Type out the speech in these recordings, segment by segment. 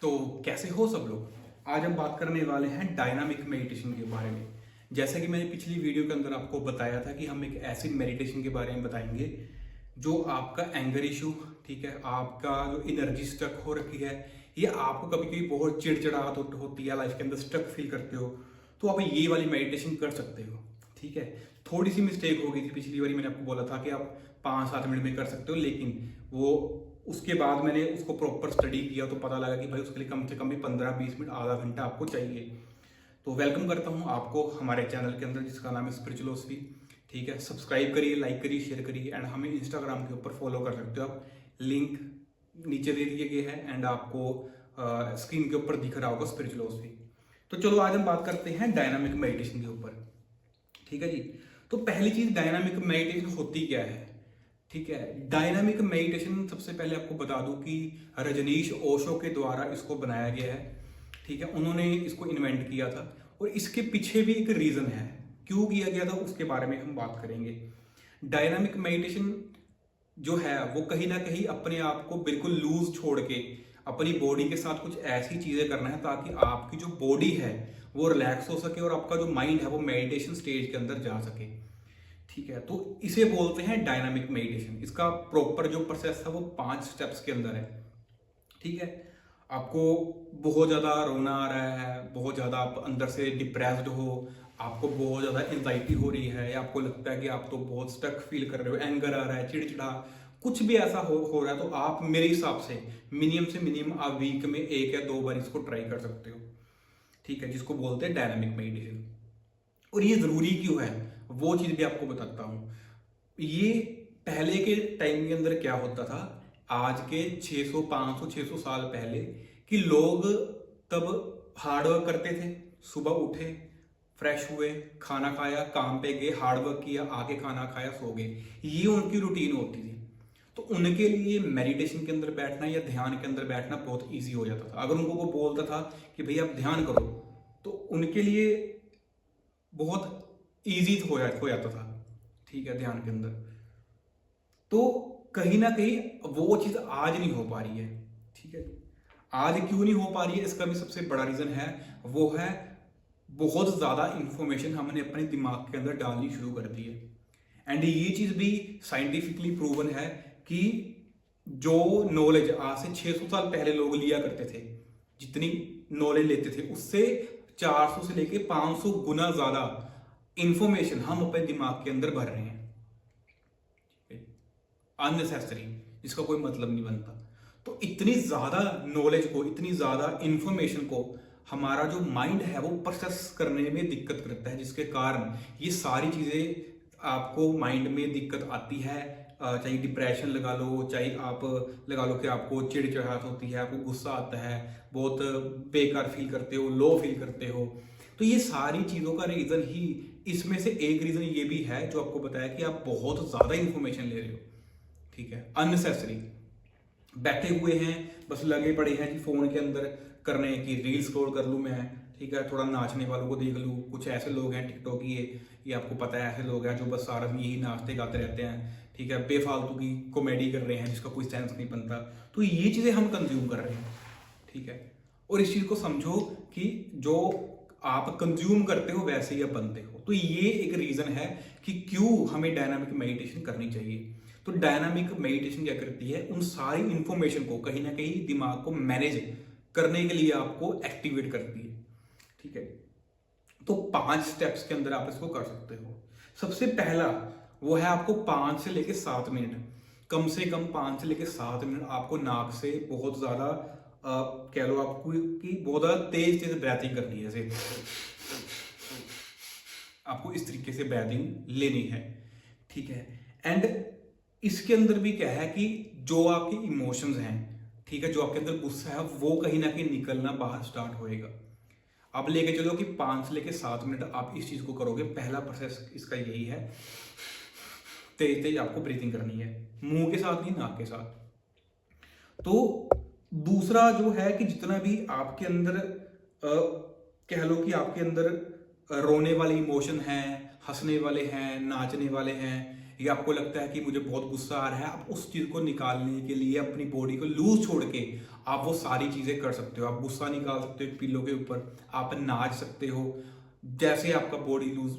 तो कैसे हो सब लोग। आज हम बात करने वाले हैं डायनामिक मेडिटेशन के बारे में। जैसा कि मैंने पिछली वीडियो के अंदर आपको बताया था कि हम एक ऐसी मेडिटेशन के बारे में बताएंगे जो आपका एंगर इशू, ठीक है, आपका जो एनर्जी स्टक हो रखी है, ये आपको कभी कभी बहुत चिड़चिड़ाहट होती है, लाइफ के अंदर स्टक फील करते हो, तो आप ये वाली मेडिटेशन कर सकते हो। ठीक है, थोड़ी सी मिस्टेक हो गई थी पिछली बारी, मैंने आपको बोला था कि आप 5-7 मिनट में कर सकते हो, लेकिन वो उसके बाद मैंने उसको प्रॉपर स्टडी किया तो पता लगा कि भाई उसके लिए कम से कम भी 15-20 मिनट, आधा घंटा आपको चाहिए। तो वेलकम करता हूँ आपको हमारे चैनल के अंदर जिसका नाम है स्पिरिचुअलिटी। ठीक है, सब्सक्राइब करिए, लाइक करिए, शेयर करिए एंड हमें इंस्टाग्राम के ऊपर फॉलो कर सकते हो आप। लिंक नीचे दे दिए गए हैं एंड आपको स्क्रीन के ऊपर दिख रहा होगा स्पिरिचुअलिटी। तो चलो आज हम बात करते हैं डायनामिक मेडिटेशन के ऊपर। ठीक है जी, तो पहली चीज डायनामिक मेडिटेशन होती क्या है। ठीक है, डायनामिक मेडिटेशन सबसे पहले आपको बता दूं कि रजनीश ओशो के द्वारा इसको बनाया गया है। ठीक है, उन्होंने इसको इन्वेंट किया था और इसके पीछे भी एक रीजन है क्यों किया गया था, उसके बारे में हम बात करेंगे। डायनामिक मेडिटेशन जो है वो कहीं ना कहीं अपने आप को बिल्कुल लूज छोड़ के अपनी बॉडी के साथ कुछ ऐसी चीजें करना है ताकि आपकी जो बॉडी है वो रिलैक्स हो सके और आपका जो माइंड है वो मेडिटेशन स्टेज के अंदर जा सके। ठीक है, तो इसे बोलते हैं डायनामिक मेडिटेशन। इसका प्रॉपर जो प्रोसेस है वो 5 स्टेप्स के अंदर है। ठीक है, आपको बहुत ज़्यादा रोना आ रहा है, बहुत ज़्यादा आप अंदर से डिप्रेस्ड हो, आपको बहुत ज़्यादा एंजाइटी हो रही है, या आपको लगता है कि आप तो बहुत स्टक फील कर रहे हो, एंगर आ रहा है, चिड़चिड़ा, कुछ भी ऐसा हो रहा है, तो आप मेरे हिसाब से मिनिमम आप वीक में 1 या 2 बार इसको ट्राई कर सकते हो। ठीक है, जिसको बोलते हैं डायनामिक मेडिटेशन। और ये ज़रूरी क्यों है वो चीज़ भी आपको बताता हूँ। ये पहले के टाइम के अंदर क्या होता था, आज के 600 500 600 साल पहले, कि लोग तब हार्ड वर्क करते थे। सुबह उठे, फ्रेश हुए, खाना खाया, काम पे गए, हार्ड वर्क किया, आके खाना खाया, सो गए, ये उनकी रूटीन होती थी। तो उनके लिए मेडिटेशन के अंदर बैठना या ध्यान के अंदर बैठना बहुत ईजी हो जाता था। अगर उनको को बोलता था कि भाई आप ध्यान करो, तो उनके लिए बहुत ईजी हो जाता था। ठीक है, ध्यान के अंदर। तो कहीं ना कहीं वो चीज आज नहीं हो पा रही है। ठीक है, आज क्यों नहीं हो पा रही है, इसका भी सबसे बड़ा रीजन है, वो है बहुत ज्यादा इंफॉर्मेशन हमने अपने दिमाग के अंदर डालनी शुरू कर दी है। एंड ये चीज भी साइंटिफिकली प्रूवन है कि जो नॉलेज आज से 600 साल पहले लोग लिया करते थे, जितनी नॉलेज लेते थे, उससे 400 से लेके 500 गुना ज्यादा इंफॉर्मेशन हम अपने दिमाग के अंदर भर रहे हैं अननेसेसरी, जिसका कोई मतलब नहीं बनता। तो इतनी ज्यादा नॉलेज को, इतनी ज्यादा इंफॉर्मेशन को हमारा जो माइंड है वो प्रोसेस करने में दिक्कत करता है, जिसके कारण ये सारी चीजें आपको माइंड में दिक्कत आती है। चाहे डिप्रेशन लगा लो, चाहे आप लगा लो कि आपको चिड़चिड़ाहट होती है, आपको गुस्सा आता है, बहुत बेकार फील करते हो, लो फील करते हो। तो ये सारी चीजों का रीजन ही, इसमें से एक रीजन ये भी है जो आपको बताया कि आप बहुत ज्यादा इंफॉर्मेशन ले रहे हो। ठीक है, अननेसेसरी बैठे हुए हैं, बस लगे पड़े हैं कि फोन के अंदर करने की रील स्क्रॉल कर लूं मैं। ठीक है, थोड़ा नाचने वालों को देख लूं, कुछ ऐसे लोग हैं टिकटॉक ये आपको पता है, ऐसे लोग हैं जो बस सारा दिन यही नाचते गाते रहते हैं। ठीक है, बेफालतू की कॉमेडी कर रहे हैं जिसका कोई सेंस नहीं बनता। तो ये चीजें हम कंज्यूम कर रहे हैं। ठीक है, और इस चीज को समझो कि जो आप कंज्यूम करते हो वैसे ही आप बनते हो। तो ये एक रीजन है कि क्यों हमें डायनामिक मेडिटेशन करनी चाहिए। तो डायनामिक मेडिटेशन क्या करती है, उन सारी इंफॉर्मेशन को कहीं ना कहीं दिमाग को मैनेज करने के लिए आपको एक्टिवेट करती है। ठीक है, तो 5 स्टेप्स के अंदर आप इसको कर सकते हो। सबसे पहला वो है, आपको 5 से लेके 7 मिनट, कम से कम 5 से लेके 7 मिनट आपको नाक से बहुत ज्यादा कह लो आपको कि बहुत ज्यादा तेज तेज ब्रीथिंग करनी है। जैसे आपको इस तरीके से ब्रीथिंग लेनी है। ठीक है, एंड इसके अंदर भी क्या है कि जो आपके इमोशंस हैं, ठीक है, जो आपके अंदर गुस्सा है, वो कहीं ना कहीं निकलना बाहर स्टार्ट होएगा। अब लेके चलो कि 5 से लेके 7 मिनट आप इस चीज को करोगे। पहला प्रोसेस इसका यही है, तेज तेज आपको ब्रीथिंग करनी है, मुंह के साथ नहीं, नाक के साथ। तो दूसरा जो है कि जितना भी आपके अंदर कह लो कि आपके अंदर रोने वाले इमोशन हैं, हंसने वाले हैं, नाचने वाले हैं, या आपको लगता है कि मुझे बहुत गुस्सा आ रहा है, आप उस चीज़ को निकालने के लिए अपनी बॉडी को लूज छोड़ के आप वो सारी चीज़ें कर सकते हो। आप गुस्सा निकाल सकते हो पिल्लो के ऊपर, आप नाच सकते हो, जैसे आपका बॉडी लूज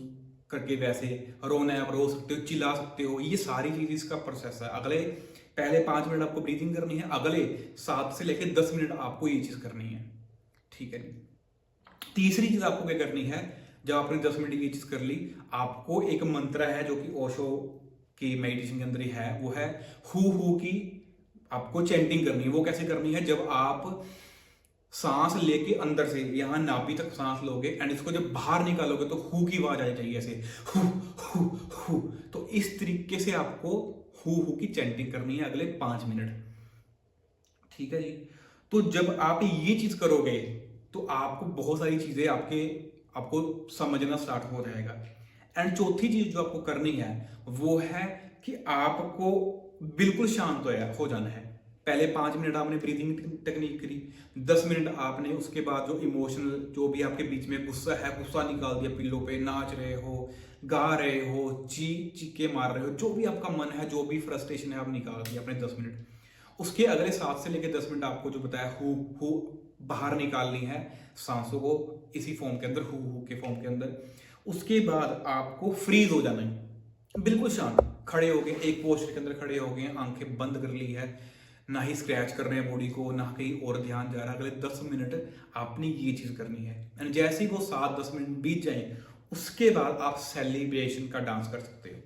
करके वैसे रोना है आप रो सकते हो, चिल्ला सकते हो। ये सारी चीज़ इसका प्रोसेस है। पहले 5 मिनट आपको ब्रीथिंग करनी है, अगले 7 से लेकर 10 मिनट आपको ये चीज़ करनी है, ठीक है। तीसरी चीज़ आपको क्या करनी है, जब आपने 10 मिनट ये चीज़ कर ली, आपको एक मंत्र है जो कि ओशो की मेडिटेशन के अंदर ही है, वो है हु की आपको चैंटिंग करनी है। वो कैसे करनी है, जब आप सांस लेके अंदर से यहां नाभि तक सांस लोगे एंड इसको जब बाहर निकालोगे तो हु की आवाज आई चाहिए, ऐसे हु हु हु। तो इस तरीके से आपको हु की चैंटिंग करनी है अगले 5 मिनट, ठीक है जी। तो जब आप ये चीज करोगे तो आपको बहुत सारी चीजें आपको समझना स्टार्ट हो जाएगा। एंड चौथी चीज जो आपको करनी है वो है कि आपको बिल्कुल शांत हो जाना है। पहले 5 मिनट आपने ब्रीदिंग टेक्निक करी, 10 मिनट आपने उसके बाद जो इमोशनल जो भी आपके बीच में गुस्सा है, गुस्सा निकाल दिया पिल्लो पे, नाच रहे हो, गा रहे हो, चीखे मार रहे हो, जो भी आपका मन है, जो भी फ्रस्ट्रेशन है आप निकाल दिया अपने 10 मिनट। उसके अगले 7 से लेकर 10 मिनट आपको जो बताया हु बाहर निकालनी है सांसों को इसी फॉर्म के अंदर, हु के फॉर्म के अंदर। उसके बाद आपको फ्रीज हो जाना है, बिल्कुल शांत, खड़े हो गए, एक पोस्टर के अंदर खड़े हो गए, आंखें बंद कर ली है, ना ही स्क्रैच कर रहे हैं बॉडी को, ना कहीं और ध्यान जा रहा है। अगले 10 मिनट आपने ये चीज करनी है। एंड जैसे ही वो 7-10 मिनट बीत जाए उसके बाद आप सेलिब्रेशन का डांस कर सकते हो,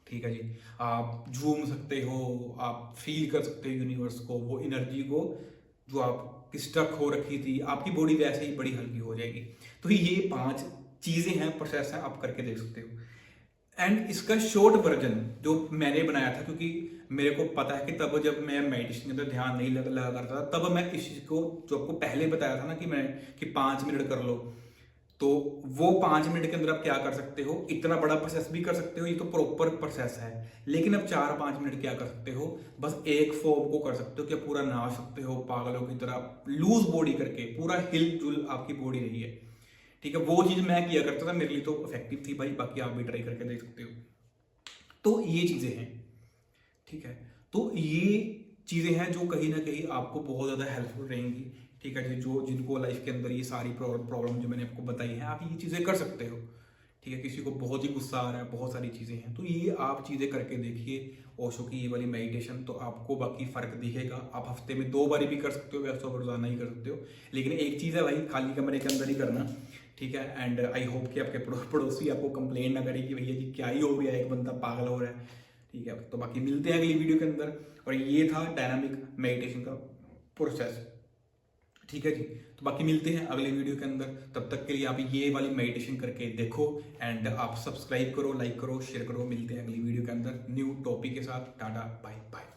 ठीक है जी। आप झूम सकते हो, आप फील कर सकते हो यूनिवर्स को, वो एनर्जी को जो आप स्टक हो रखी थी, आपकी बॉडी वैसे ही बड़ी हल्की हो जाएगी। तो ये 5 चीजें हैं, प्रोसेस है, आप करके देख सकते हो। एंड इसका शॉर्ट वर्जन जो मैंने बनाया था, क्योंकि मेरे को पता है कि तब जब मैं मेडिटेशन के अंदर ध्यान नहीं लगा करता था, तब मैं इस चीज को जो आपको पहले बताया था ना कि 5 मिनट कर लो, तो वो 5 मिनट के अंदर आप क्या कर सकते हो, इतना बड़ा प्रोसेस भी कर सकते हो, ये तो प्रॉपर प्रोसेस है। लेकिन अब 4-5 मिनट क्या कर सकते हो, बस एक फॉर्म को कर सकते हो कि पूरा नाच सकते हो पागलों की तरह, लूज बॉडी करके, पूरा हिल जुल आपकी बॉडी रही है, ठीक है। वो चीज मैं किया करता था, मेरे लिए तो इफेक्टिव थी भाई, बाकी आप भी ट्राई करके देख सकते हो। तो ये चीजें हैं, ठीक है। तो ये चीजें हैं जो कहीं ना कहीं आपको बहुत ज्यादा हेल्पफुल रहेंगी, ठीक है जी। जो जिनको लाइफ के अंदर ये सारी प्रॉब्लम जो मैंने आपको बताई है, आप ये चीजें कर सकते हो, ठीक है। किसी को बहुत ही गुस्सा आ रहा है, बहुत सारी चीजें हैं, तो ये आप चीजें करके देखिए ओशो की ये वाली मेडिटेशन, तो आपको बाकी फर्क दिखेगा। आप हफ्ते में 2 बारी भी कर सकते हो, वैसे तो रोजाना ही कर सकते हो, लेकिन एक चीज है भाई, खाली कमरे के अंदर ही करना, ठीक है। एंड आई होप कि आपके पड़ोसी आपको कंप्लेन ना करे कि भैया जी क्या ही हो गया, एक बंदा पागल हो रहा है, ठीक है। तो बाकी मिलते हैं अगली वीडियो के अंदर। और ये था डायनामिक मेडिटेशन का प्रोसेस, ठीक है जी। तो बाकी मिलते हैं अगले वीडियो के अंदर, तब तक के लिए आप ये वाली मेडिटेशन करके देखो एंड आप सब्सक्राइब करो, लाइक करो, शेयर करो। मिलते हैं अगली वीडियो के अंदर न्यू टॉपिक के साथ। Tata bye bye.